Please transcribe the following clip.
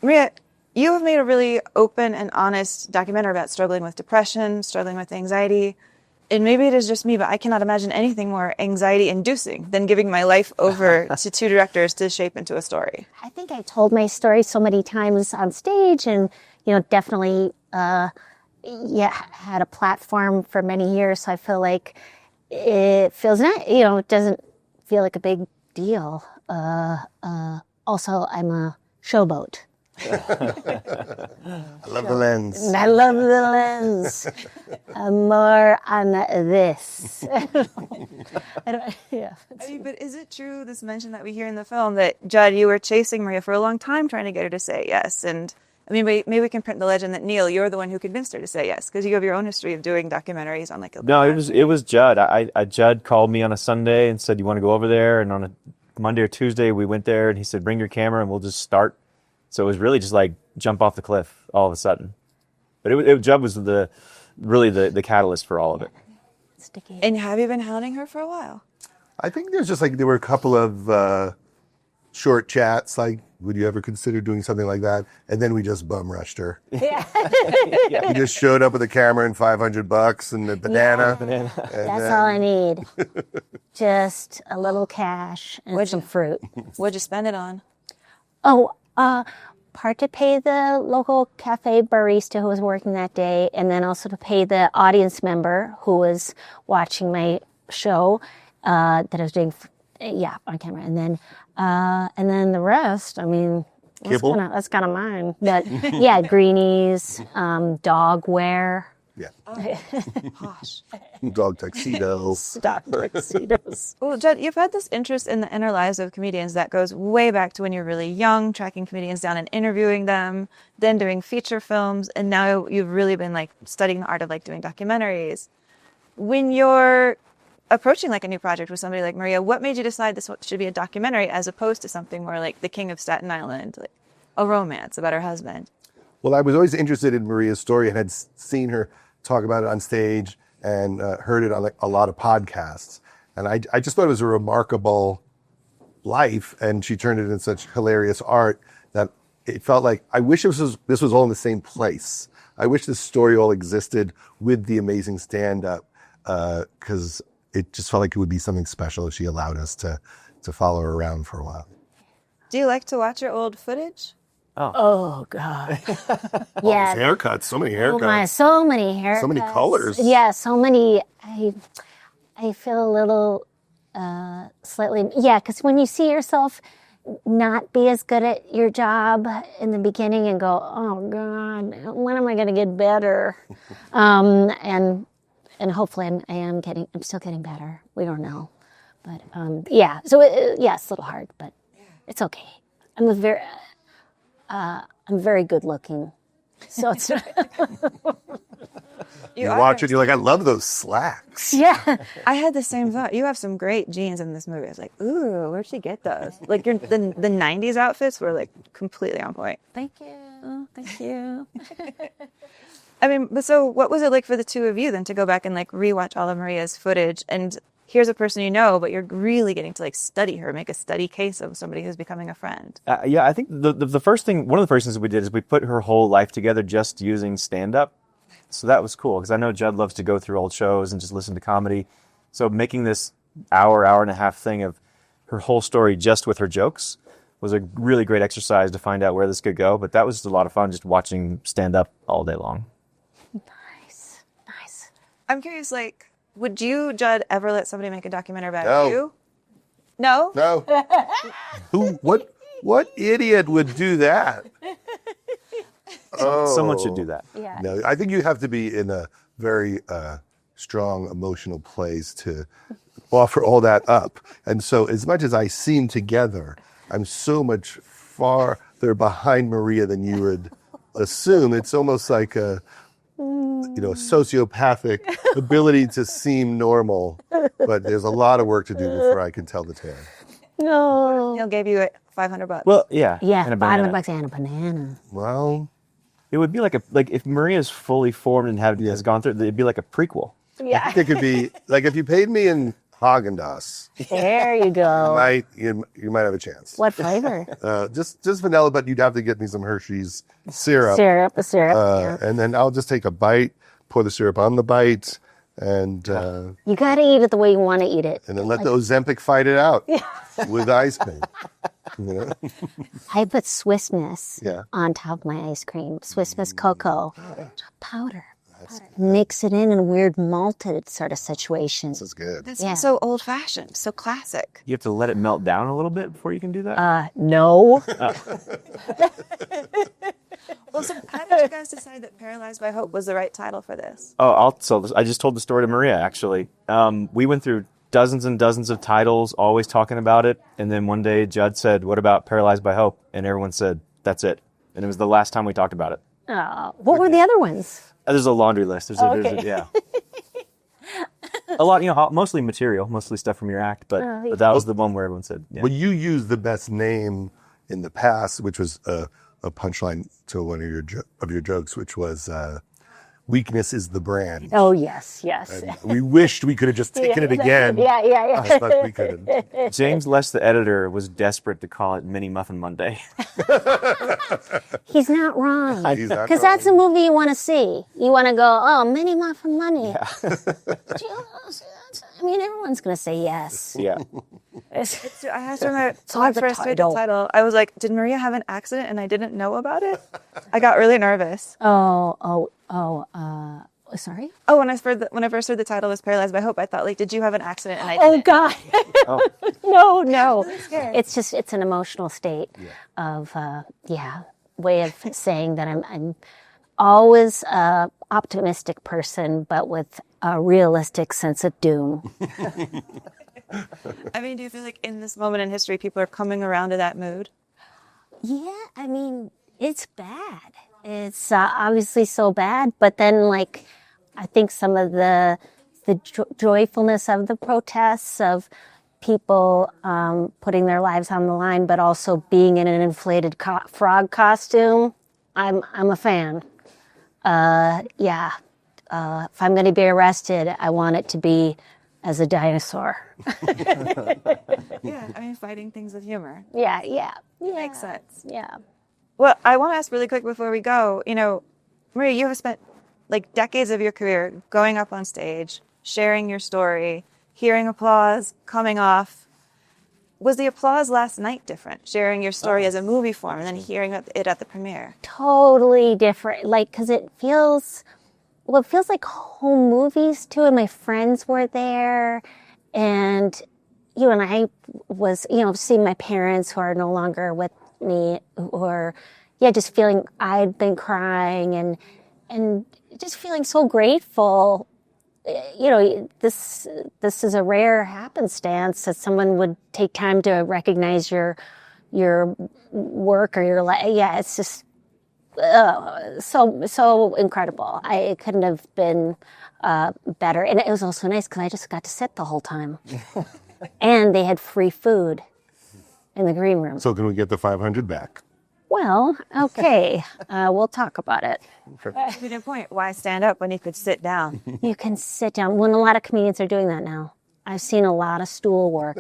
Maria, you have made a really open and honest documentary about struggling with depression, struggling with anxiety. And maybe it is just me, but I cannot imagine anything more anxiety-inducing than giving my life over to two directors to shape into a story. I think I told my story so many times on stage and, definitely, had a platform for many years. So I feel like it feels not, it doesn't feel like a big deal. Also, I'm a showboat. I love the lens. And I love the lens. More on this. But is it true, this mention that we hear in the film, that, Judd, you were chasing Maria for a long time trying to get her to say yes? And maybe we can print the legend that, Neil, you're the one who convinced her to say yes, because you have your own history of doing documentaries on No, it was Judd. Judd called me on a Sunday and said, you want to go over there? And on a Monday or Tuesday, we went there and he said, bring your camera and we'll just start. So it was really just like jump off the cliff all of a sudden. But Judd was really the catalyst for all of it. Sticky. And have you been hounding her for a while? I think there were a couple of short chats, like, would you ever consider doing something like that? And then we just bum rushed her. Yeah. We just showed up with a camera and $500 and a banana. Yeah. That's all I need. Just a little cash and some fruit. What'd you spend it on? Part to pay the local cafe barista who was working that day, and then also to pay the audience member who was watching my show that I was doing, on camera. And then the rest, that's kind of mine. But yeah, greenies, dog wear. Yeah. Gosh. Dog tuxedo. Dog tuxedos. Well, Judd, you've had this interest in the inner lives of comedians that goes way back to when you were really young, tracking comedians down and interviewing them, then doing feature films, and now you've really been studying the art of doing documentaries. When you're approaching a new project with somebody like Maria, what made you decide this should be a documentary as opposed to something more like The King of Staten Island, a romance about her husband? Well, I was always interested in Maria's story and had seen her talk about it on stage and heard it on a lot of podcasts. And I just thought it was a remarkable life, and she turned it into such hilarious art that it felt like I wish this was all in the same place. I wish this story all existed with the amazing stand-up, because it just felt like it would be something special if she allowed us to follow her around for a while. Do you like to watch your old footage? Oh God. All these haircuts, so many haircuts. Oh my, so many haircuts. So many colors. Yeah, so many. I feel a little slightly, because when you see yourself not be as good at your job in the beginning and go, oh God, when am I going to get better? And hopefully I'm still getting better. We don't know. But so it's a little hard, but it's okay. I'm very good looking, so it's. You watch it, you're like, I love those slacks. Yeah, I had the same thought. You have some great jeans in this movie. I was like, ooh, where'd she get those? The 90s outfits were completely on point. Thank you. But so what was it like for the two of you then to go back and rewatch all of Maria's footage? And here's a person you know, but you're really getting to study her, make a study case of somebody who's becoming a friend. I think the first thing, one of the first things we did is we put her whole life together just using stand-up. So that was cool, because I know Judd loves to go through old shows and just listen to comedy. So making this hour and a half thing of her whole story just with her jokes was a really great exercise to find out where this could go. But that was a lot of fun, just watching stand-up all day long. Nice. I'm curious, would you, Judd, ever let somebody make a documentary about you? No? No. What idiot would do that? Someone should do that. Yeah. No, I think you have to be in a very strong emotional place to offer all that up. And so as much as I seem together, I'm so much farther behind Maria than you would assume. It's almost like a sociopathic ability to seem normal, but there's a lot of work to do before I can tell the tale. No. He'll give you $500. Well, yeah. Yeah, and a banana. $500 and a banana. Well, it would be like if Maria's fully formed and has gone through, it'd be like a prequel. Yeah. I think it could be, if you paid me in Haagen-Dazs. There you go. You might have a chance. What flavor? Just vanilla, but you'd have to get me some Hershey's syrup. The syrup. Yeah. And then I'll just take a bite, pour the syrup on the bite, and You got to eat it the way you want to eat it. then let the Ozempic fight it out with ice cream. You know? I put Swiss Miss Yeah. on top of my ice cream. Swiss Miss cocoa powder. Mix it in weird malted sort of situations. This is good. That's so old fashioned, so classic. You have to let it melt down a little bit before you can do that? No. Well, so how did you guys decide that Paralyzed by Hope was the right title for this? So I just told the story to Maria, actually. We went through dozens and dozens of titles, always talking about it. And then one day Judd said, what about Paralyzed by Hope? And everyone said, that's it. And it was the last time we talked about it. What were the other ones? There's a laundry list. There's a a lot, mostly material, mostly stuff from your act. But that was the one where everyone said, yeah. Well, you used the best name in the past, which was a punchline to one of your jokes, which was weakness is the brand. Oh, yes. And we wished we could have just taken it again. But we couldn't. James Les, the editor, was desperate to call it Mini Muffin Monday. He's not wrong. He's not Because that's a movie you want to see. You want to go, oh, Mini Muffin Money. Yeah. I mean, everyone's going to say yes. Yeah. I have to remember, hard to first read the title, I was like, did Maria have an accident and I didn't know about it? I got really nervous. Sorry? Oh, when I first heard the title was Paralyzed by Hope, I thought, like, did you have an accident and I didn't? Oh, God. No. Scared. It's an emotional state of, way of saying that I'm always a optimistic person, but with a realistic sense of doom. I mean, do you feel like in this moment in history, people are coming around to that mood? Yeah, I mean, it's bad. It's obviously so bad, but then, like, I think some of the joyfulness of the protests, of people putting their lives on the line, but also being in an inflated frog costume, I'm a fan. If I'm going to be arrested, I want it to be as a dinosaur. Yeah, I mean, fighting things with humor. Yeah. Makes sense. Yeah. Well, I want to ask really quick before we go, Maria, you have spent like decades of your career going up on stage, sharing your story, hearing applause, coming off. Was the applause last night different, sharing your story as a movie form and then hearing it at the premiere? Totally different. Like, because it feels like home movies too, and my friends were there, and and I was, seeing my parents who are no longer with me, or just feeling I'd been crying and just feeling so grateful. This is a rare happenstance that someone would take time to recognize your work or your life. Yeah, it's just so incredible. It couldn't have been better, and it was also nice because I just got to sit the whole time, and they had free food in the green room. So can we get the 500 back? Well, okay, we'll talk about it. To the point, why stand up when you could sit down? You can sit down. When a lot of comedians are doing that now. I've seen a lot of stool work.